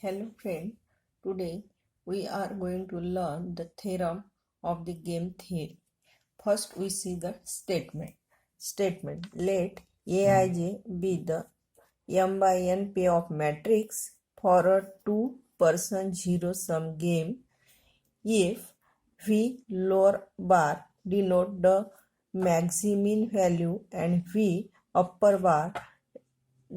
Hello friend, today we are going to learn the theorem of the game theory. First we see the statement. Let Aij be the m by n payoff matrix for a two-person zero-sum game if V lower bar denote the maximin value and V upper bar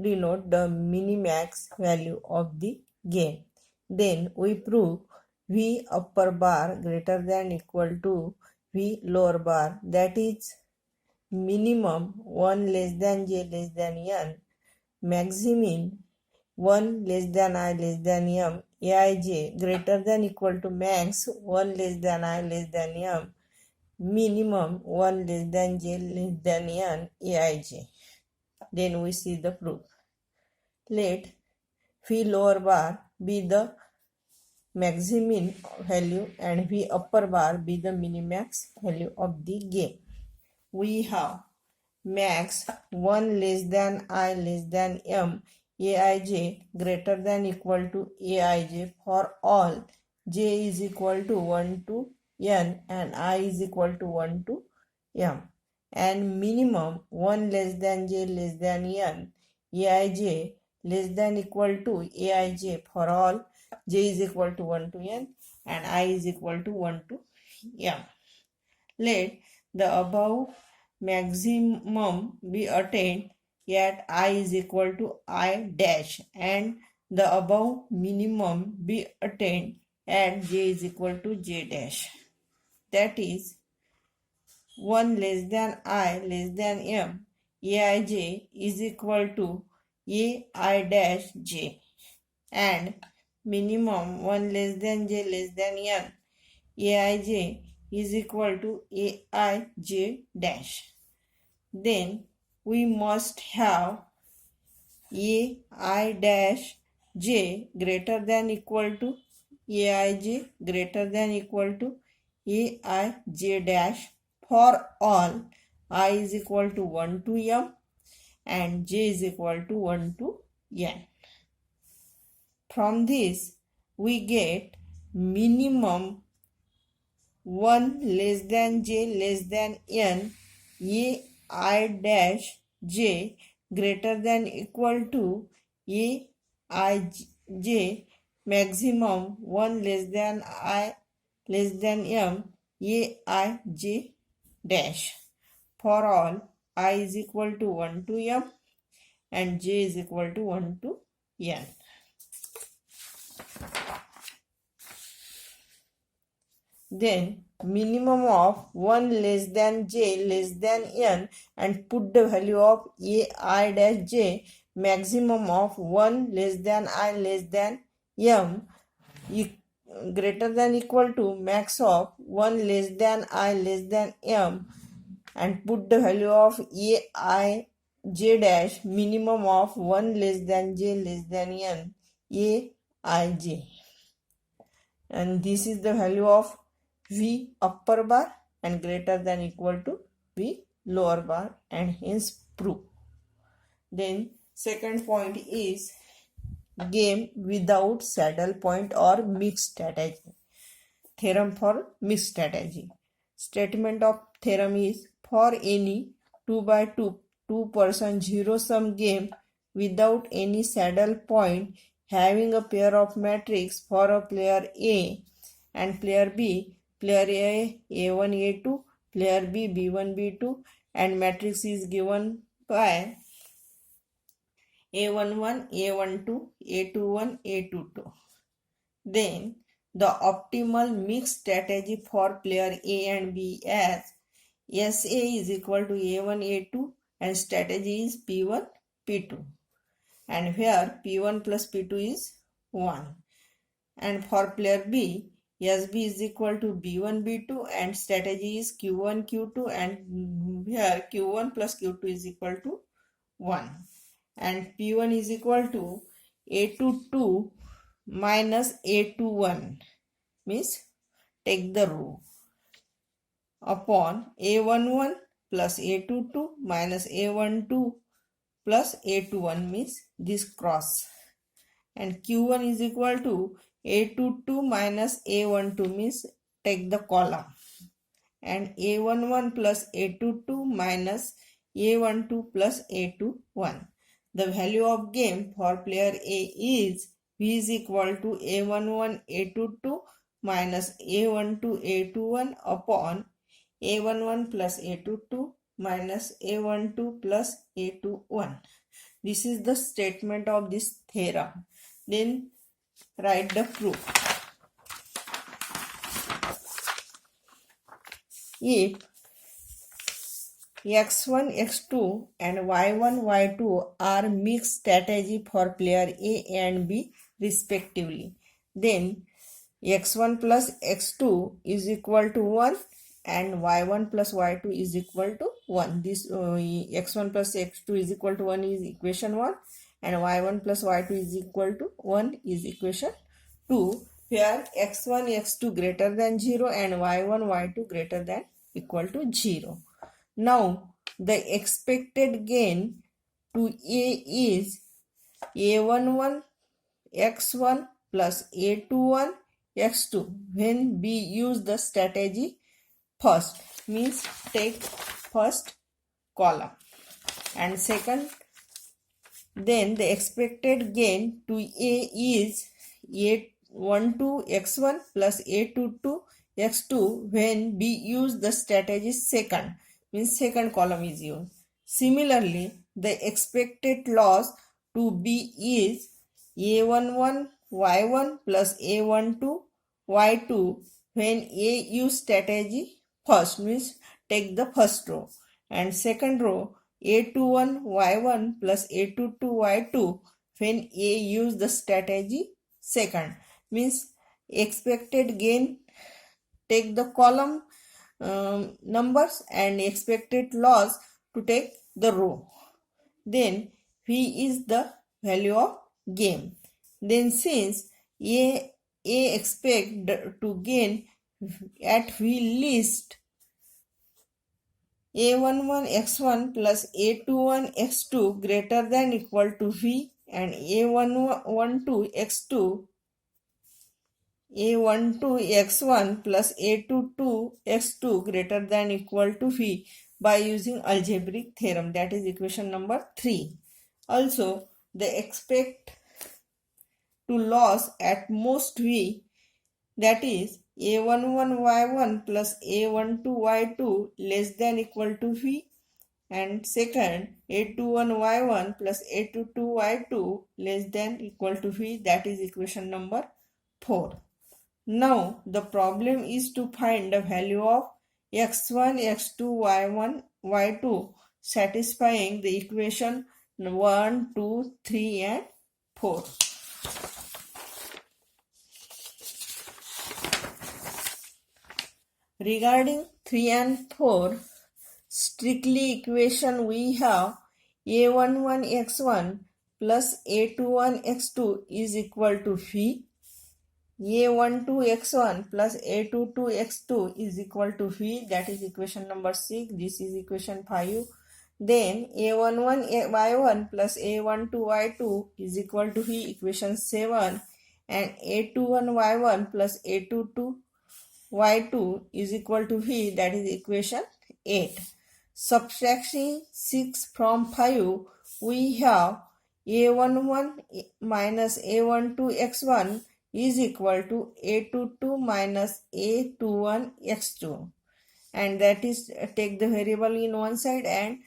denote the minimax value of the game. Then we prove V upper bar greater than equal to V lower bar, that is minimum 1 less than j less than n, maximum 1 less than I less than m, aij greater than equal to max 1 less than I less than m, minimum 1 less than j less than n, aij. Then we see the proof. Let V lower bar be the maximin value and V upper bar be the minimax value of the game. We have max 1 less than I less than m, aij greater than equal to aij for all j is equal to 1 to n and I is equal to 1 to m, and minimum 1 less than j less than n, aij less than equal to aij for all j is equal to 1 to n and I is equal to 1 to m. Let the above maximum be attained at I is equal to I dash and the above minimum be attained at j is equal to j dash. That is 1 less than I less than m, aij is equal to ai dash j, and minimum 1 less than j less than n, aij is equal to aij dash. Then we must have ai dash j greater than equal to aij greater than equal to aij dash for all I is equal to 1 to m and j is equal to 1 to n. From this we get minimum 1 less than j less than n, ai dash j greater than equal to aij, maximum 1 less than I less than m, aij dash for all I is equal to 1 to m and j is equal to 1 to n. Then minimum of 1 less than j less than n and put the value of ai dash j, maximum of 1 less than I less than m greater than equal to max of 1 less than I less than m, and put the value of ai j dash, minimum of 1 less than j less than n, aij, and this is the value of V upper bar and greater than equal to V lower bar, and hence proof. Then second point is game without saddle point or mixed strategy. Theorem for mixed strategy. Statement of theorem is for any 2 by 2 two-person zero-sum game without any saddle point having a pair of matrix for a player A and player B, player A A1 A2, player B B1 B2, and matrix is given by A11 A12 A21 A22. Then the optimal mixed strategy for player A and B as SA is equal to A1 A2 and strategy is P1 P2, and where P1 plus P2 is 1, and for player B SB is equal to B1 B2 and strategy is Q1 Q2, and here Q1 plus Q2 is equal to 1, and P1 is equal to A22 minus A21, means take the row, upon A11 plus A22 minus A12 plus A21, means this cross, and q1 is equal to a22 minus a12 means take the column, and a11 plus a22 minus a12 plus a21. The value of game for player A is v is equal to a11 a22 minus a12 a21 upon a11 plus a22 minus a12 plus a21. This is the statement of this theorem. Then write the proof. If x1, x2 and y1, y2 are mixed strategy for player A and B respectively, then x1 plus x2 is equal to 1 and y1 plus y2 is equal to 1. This x1 plus x2 is equal to 1 is equation 1 and y1 plus y2 is equal to 1 is equation 2, where x1 x2 greater than 0 and y1 y2 greater than equal to 0. Now the expected gain to A is a11 x1 plus a21 x2 when we use the strategy first, means take first column, and second, then the expected gain to A is a12 x1 plus a22 x2 when we use the strategy second, means second column is used. Similarly, the expected loss to B is a11 y1 plus a12 y2 when A use strategy first, means take the first row, and second row a21 y1 plus a22 y2 when A use the strategy second, means expected gain take the column numbers and expected loss to take the row. Then V is the value of gain. Then since A expect to gain at V list a11 x1 plus a21 x2 greater than equal to V and a12 x2 x1 plus a22 x2 greater than equal to V by using algebraic theorem, that is equation number 3. Also, the expect to loss at most V, that is a11 y1 plus a12 y2 less than equal to V, and second a21 y1 plus a22 y2 less than equal to V, that is equation number 4. Now the problem is to find the value of x1, x2, y1, y2 satisfying the equation 1, 2, 3 and 4. Regarding 3 and 4, strictly equation we have a11 x1 plus a21 x2 is equal to V, a12 x1 plus a22 x2 is equal to V, that is equation number 6, this is equation 5. Then a11 y1 plus a12 y2 is equal to V, equation 7, and a21 y1 plus a22 y2 is equal to V, that is equation 8. Subtracting 6 from 5, we have a11 minus a12 x1 is equal to a22 minus a21 x2, and that is take the variable in one side and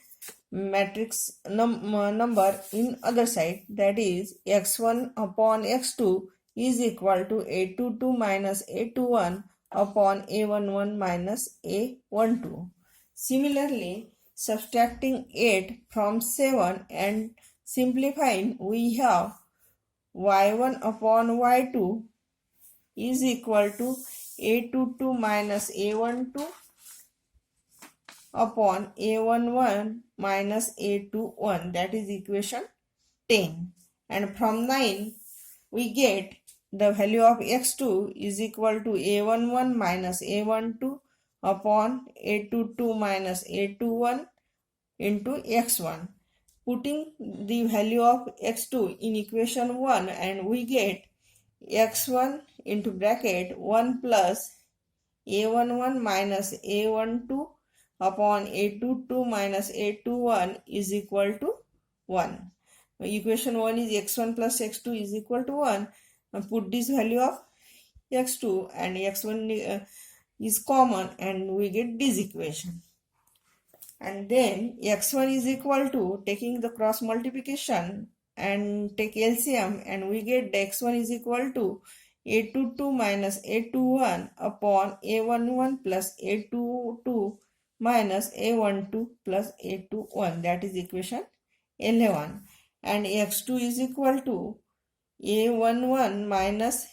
matrix number in other side, that is x1 upon x2 is equal to a22 minus a21 upon a11 minus a12. Similarly, subtracting 8 from 7 and simplifying, we have y1 upon y2 is equal to a22 minus a12 upon a11 minus a21, that is equation 10. And from 9 we get the value of x2 is equal to a11 minus a12 upon a22 minus a21 into x1. Putting the value of x2 in equation 1 and we get x1 into bracket 1 plus a11 minus a12 upon a22 minus a21 is equal to 1. Equation 1 is x1 plus x2 is equal to 1. Put this value of x2 and x1 is common and we get this equation. And then x1 is equal to taking the cross multiplication and take LCM and we get x1 is equal to a22 minus a21 upon a11 plus a22 minus a12 plus a21, that is equation 11. And x2 is equal to a11 minus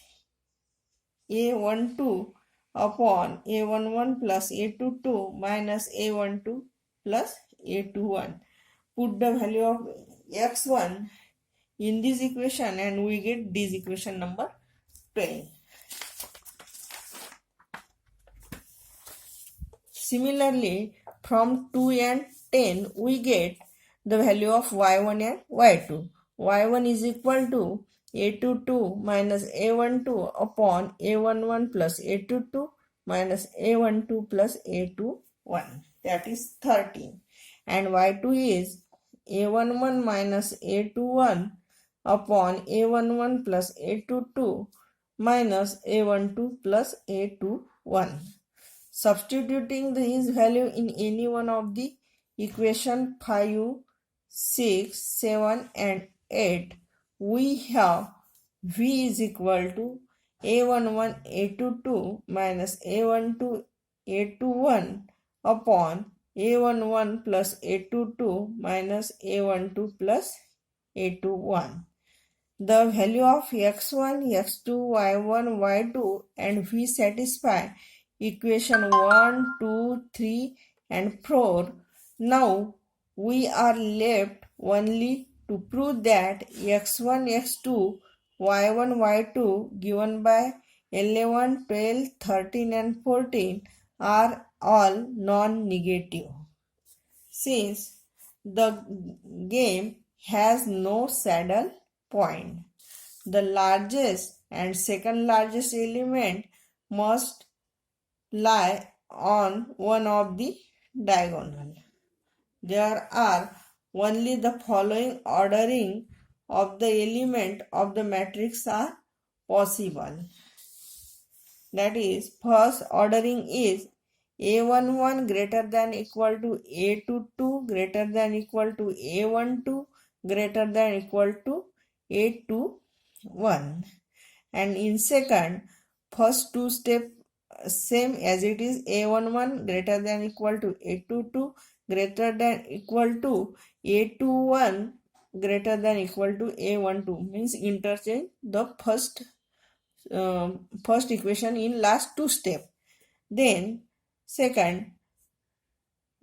a12 upon a11 plus a22 minus a12 plus a21. Put the value of x1 in this equation and we get this equation number 12. Similarly, from 2 and 10 we get the value of y1 and y2. y1 is equal to a22 minus a12 upon a11 plus a22 minus a12 plus a21, that is 13. And y2 is a11 minus a21 upon a11 plus a22 minus a12 plus a21. Substituting his value in any one of the equation 5, 6, 7 and 8, we have v is equal to a11 a22 minus a12 a21 upon a11 plus a22 minus a12 plus a21. The value of x1, x2, y1, y2 and v satisfy equation 1, 2, 3 and 4. Now we are left only to prove that x1, x2, y1, y2 given by 11, 12, 13 and 14 are all non-negative. Since the game has no saddle point, the largest and second largest element must lie on one of the diagonal. There are only the following ordering of the element of the matrix are possible. That is, first ordering is a11 greater than equal to a22 greater than equal to a12 greater than equal to a21. And in second, first two step same as it is, a11 greater than equal to a22 greater than equal to a21 greater than equal to a12, means interchange the first equation in last two step. Then second,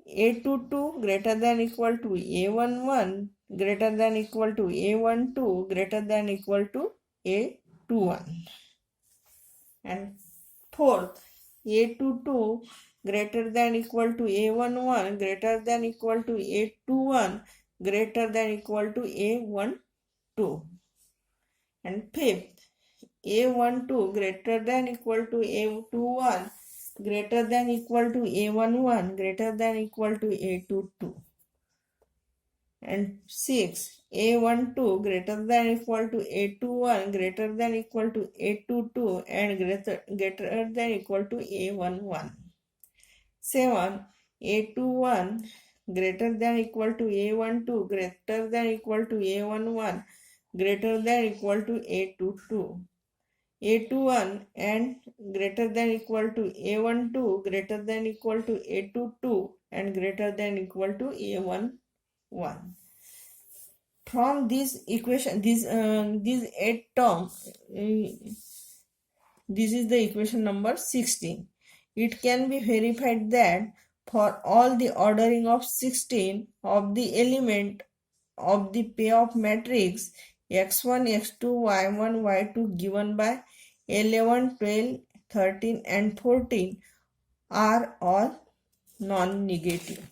a22 greater than equal to a11 greater than equal to a12 greater than equal to a21. And fourth, a22 greater than equal to a11 greater than equal to a21 greater than equal to a12. And fifth, a12 greater than equal to a21 greater than equal to a11 greater than equal to a22. And 6, a12 greater than equal to a21 greater than equal to a22 and greater than equal to a11. 7, a21 greater than equal to a12 greater than equal to a11 greater than equal to a22. a21 and greater than equal to a12 greater than equal to a22 and greater than equal to a11. From this equation, these 8 terms, this is the equation number 16. It can be verified that for all the ordering of 16 of the element of the payoff matrix x1, x2, y1, y2 given by 11, 12, 13 and 14 are all non-negative.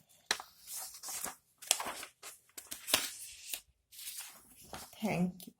Thank you.